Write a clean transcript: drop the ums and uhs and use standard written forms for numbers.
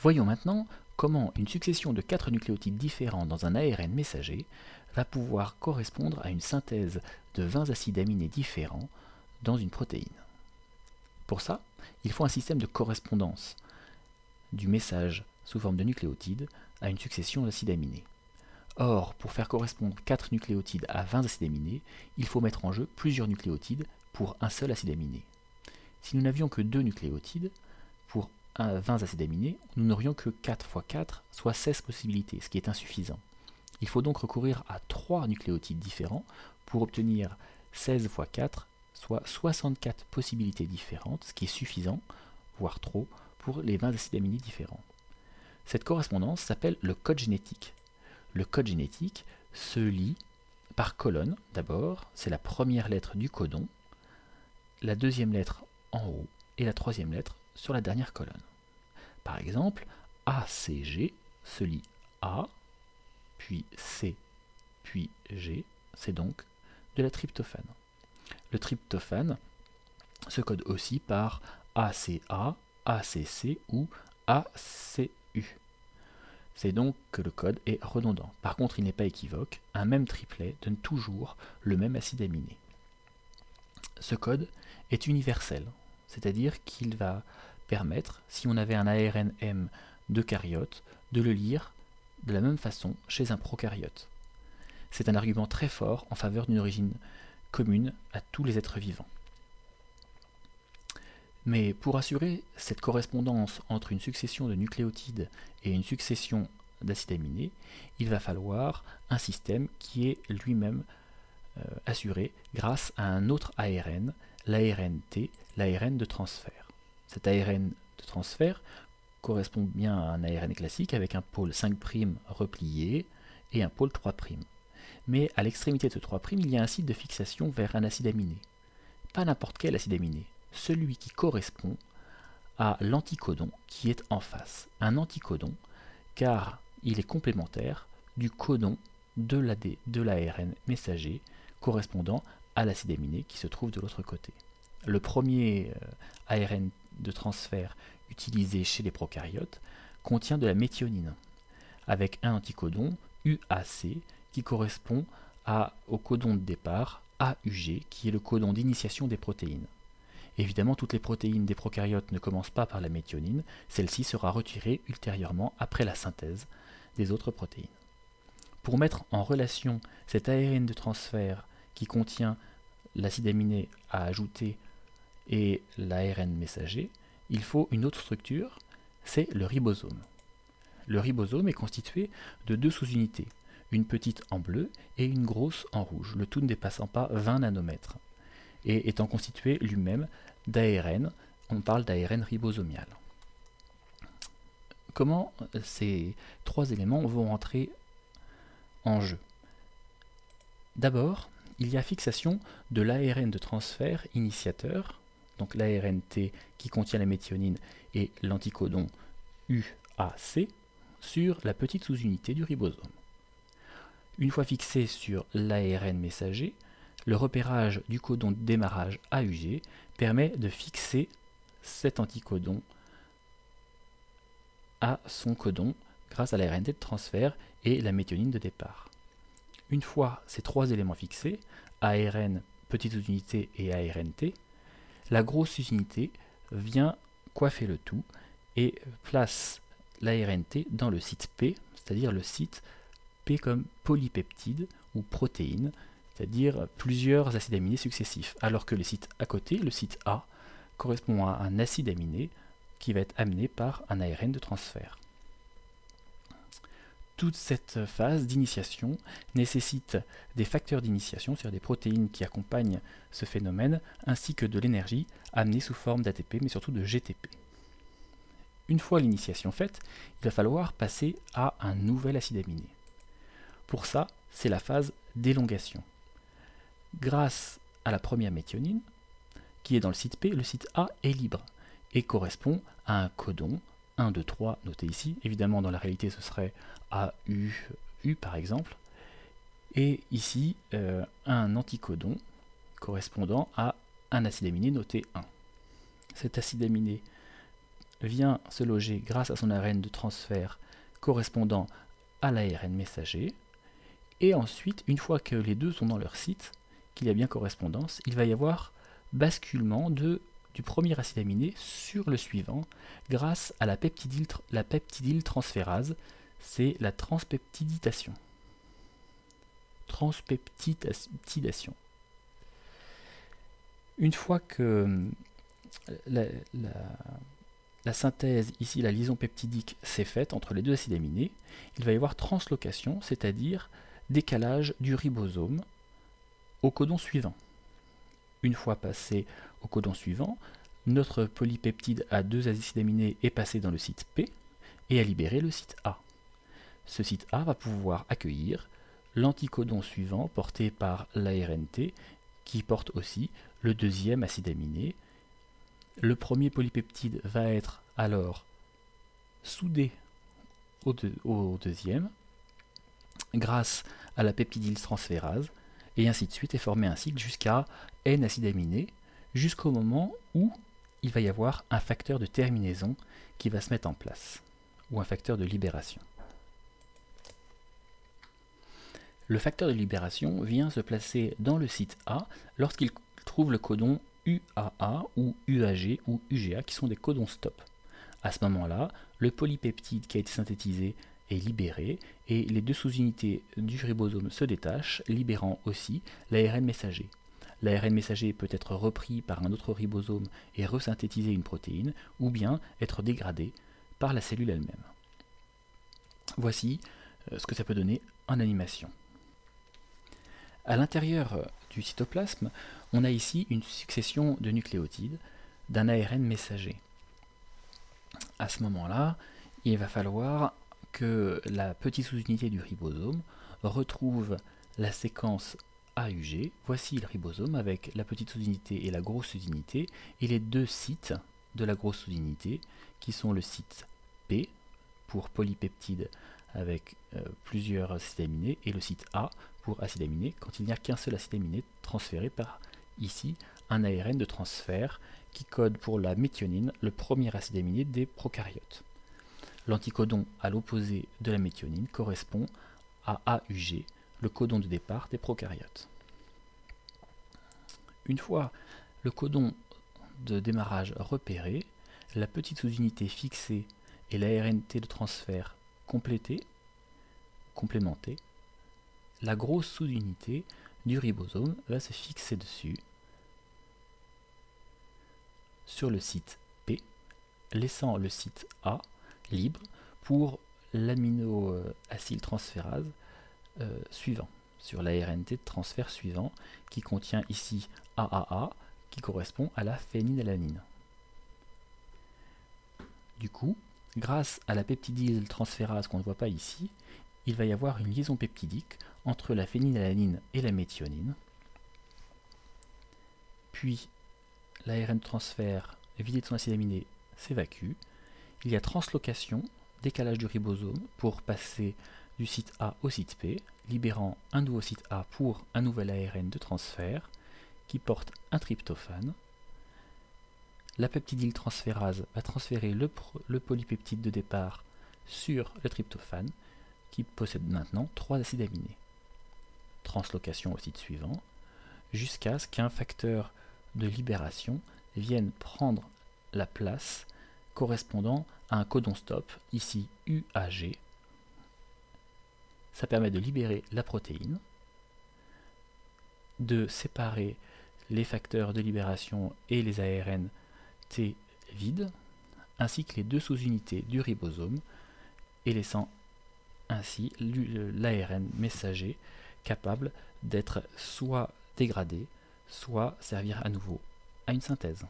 Voyons maintenant comment une succession de 4 nucléotides différents dans un ARN messager va pouvoir correspondre à une synthèse de 20 acides aminés différents dans une protéine. Pour ça, il faut un système de correspondance du message sous forme de nucléotides à une succession d'acides aminés. Or, pour faire correspondre 4 nucléotides à 20 acides aminés, il faut mettre en jeu plusieurs nucléotides pour un seul acide aminé. Si nous n'avions que 2 nucléotides pour 20 acides aminés, nous n'aurions que 4 x 4, soit 16 possibilités, ce qui est insuffisant. Il faut donc recourir à 3 nucléotides différents pour obtenir 16 x 4, soit 64 possibilités différentes, ce qui est suffisant, voire trop, pour les 20 acides aminés différents. Cette correspondance s'appelle le code génétique. Le code génétique se lit par colonne. D'abord, c'est la première lettre du codon, la deuxième lettre en haut et la troisième lettre sur la dernière colonne. Par exemple, ACG se lit A, puis C, puis G, c'est donc de la tryptophane. Le tryptophane se code aussi par ACA, ACC ou ACU. C'est donc que le code est redondant. Par contre, il n'est pas équivoque, un même triplet donne toujours le même acide aminé. Ce code est universel, c'est-à-dire qu'il va permettre, si on avait un ARN M d'eucaryote, de le lire de la même façon chez un prokaryote. C'est un argument très fort en faveur d'une origine commune à tous les êtres vivants. Mais pour assurer cette correspondance entre une succession de nucléotides et une succession d'acides aminés, il va falloir un système qui est lui-même assuré grâce à un autre ARN, l'ARN T, l'ARN de transfert. Cet ARN de transfert correspond bien à un ARN classique avec un pôle 5' replié et un pôle 3'. Mais à l'extrémité de ce 3', il y a un site de fixation vers un acide aminé. Pas n'importe quel acide aminé, celui qui correspond à l'anticodon qui est en face. Un anticodon, car il est complémentaire du codon de l'ARN messager correspondant à l'acide aminé qui se trouve de l'autre côté. Le premier ARN de transfert utilisé chez les prokaryotes contient de la méthionine, avec un anticodon UAC qui correspond au codon de départ AUG, qui est le codon d'initiation des protéines. Évidemment, toutes les protéines des prokaryotes ne commencent pas par la méthionine, celle-ci sera retirée ultérieurement après la synthèse des autres protéines. Pour mettre en relation cet ARN de transfert qui contient l'acide aminé à ajouter et l'ARN messager, il faut une autre structure, c'est le ribosome. Le ribosome est constitué de 2 sous-unités, une petite en bleu et une grosse en rouge, le tout ne dépassant pas 20 nanomètres, et étant constitué lui-même d'ARN, on parle d'ARN ribosomial. Comment ces 3 éléments vont entrer en jeu? D'abord, il y a fixation de l'ARN de transfert initiateur, donc l'ARN T qui contient la méthionine et l'anticodon UAC, sur la petite sous-unité du ribosome. Une fois fixé sur l'ARN messager, le repérage du codon de démarrage AUG permet de fixer cet anticodon à son codon grâce à l'ARN T de transfert et la méthionine de départ. Une fois ces 3 éléments fixés, ARN, petite sous-unité et ARN T, la grosse sous-unité vient coiffer le tout et place l'ARN T dans le site P, c'est-à-dire le site P comme polypeptide ou protéine, c'est-à-dire plusieurs acides aminés successifs, alors que le site à côté, le site A, correspond à un acide aminé qui va être amené par un ARN de transfert. Toute cette phase d'initiation nécessite des facteurs d'initiation, c'est-à-dire des protéines qui accompagnent ce phénomène, ainsi que de l'énergie amenée sous forme d'ATP, mais surtout de GTP. Une fois l'initiation faite, il va falloir passer à un nouvel acide aminé. Pour ça, c'est la phase d'élongation. Grâce à la première méthionine, qui est dans le site P, le site A est libre et correspond à un codon 1, 2, 3 noté ici. Évidemment, dans la réalité, ce serait AU par exemple. Et ici, un anticodon correspondant à un acide aminé noté 1. Cet acide aminé vient se loger grâce à son ARN de transfert correspondant à l'ARN messager. Et ensuite, une fois que les deux sont dans leur site, qu'il y a bien correspondance, il va y avoir basculement du premier acide aminé sur le suivant grâce à la peptidyltransférase. C'est la transpeptidation. Une fois que la synthèse, ici la liaison peptidique, s'est faite entre les deux acides aminés, il va y avoir translocation, c'est-à-dire décalage du ribosome au codon suivant. Une fois passé au codon suivant, notre polypeptide à deux acides aminés est passé dans le site P et a libéré le site A. Ce site A va pouvoir accueillir l'anticodon suivant porté par l'ARNT qui porte aussi le deuxième acide aminé. Le premier polypeptide va être alors soudé au deuxième grâce à la peptidyltransférase et ainsi de suite et former un cycle jusqu'à N acides aminés jusqu'au moment où il va y avoir un facteur de terminaison qui va se mettre en place ou un facteur de libération. Le facteur de libération vient se placer dans le site A lorsqu'il trouve le codon UAA ou UAG ou UGA qui sont des codons stop. À ce moment-là, le polypeptide qui a été synthétisé est libéré et les deux sous-unités du ribosome se détachent, libérant aussi l'ARN messager. L'ARN messager peut être repris par un autre ribosome et resynthétiser une protéine, ou bien être dégradé par la cellule elle-même. Voici ce que ça peut donner en animation. À l'intérieur du cytoplasme, on a ici une succession de nucléotides d'un ARN messager. À ce moment-là, il va falloir que la petite sous-unité du ribosome retrouve la séquence AUG. Voici le ribosome avec la petite sous-unité et la grosse sous-unité et les deux sites de la grosse sous-unité qui sont le site P pour polypeptide avec plusieurs acides aminés et le site A pour acide aminé quand il n'y a qu'un seul acide aminé transféré par ici un ARN de transfert qui code pour la méthionine, le premier acide aminé des prokaryotes. L'anticodon à l'opposé de la méthionine correspond à AUG, le codon de départ des prokaryotes. Une fois le codon de démarrage repéré, la petite sous-unité fixée et l'ARNT de transfert complémentée, la grosse sous-unité du ribosome va se fixer dessus sur le site P, laissant le site A libre pour l'aminoacyltransférase suivant, sur l'ARNT de transfert suivant, qui contient ici AAA, qui correspond à la phénylalanine. Du coup, grâce à la peptidyltransférase qu'on ne voit pas ici, il va y avoir une liaison peptidique entre la phénylalanine et la méthionine. Puis, l'ARN de transfert vidé de son acide aminé s'évacue. Il y a translocation, décalage du ribosome pour passer du site A au site P, libérant un nouveau site A pour un nouvel ARN de transfert qui porte un tryptophane. La peptidyltransférase va transférer le polypeptide de départ sur le tryptophane qui possède maintenant 3 acides aminés. Translocation au site suivant, jusqu'à ce qu'un facteur de libération vienne prendre la place correspondant à un codon stop, ici UAG. Ça permet de libérer la protéine, de séparer les facteurs de libération et les ARN T vides, ainsi que les deux sous-unités du ribosome, et laissant ainsi l'ARN messager capable d'être soit dégradé, soit servir à nouveau à une synthèse.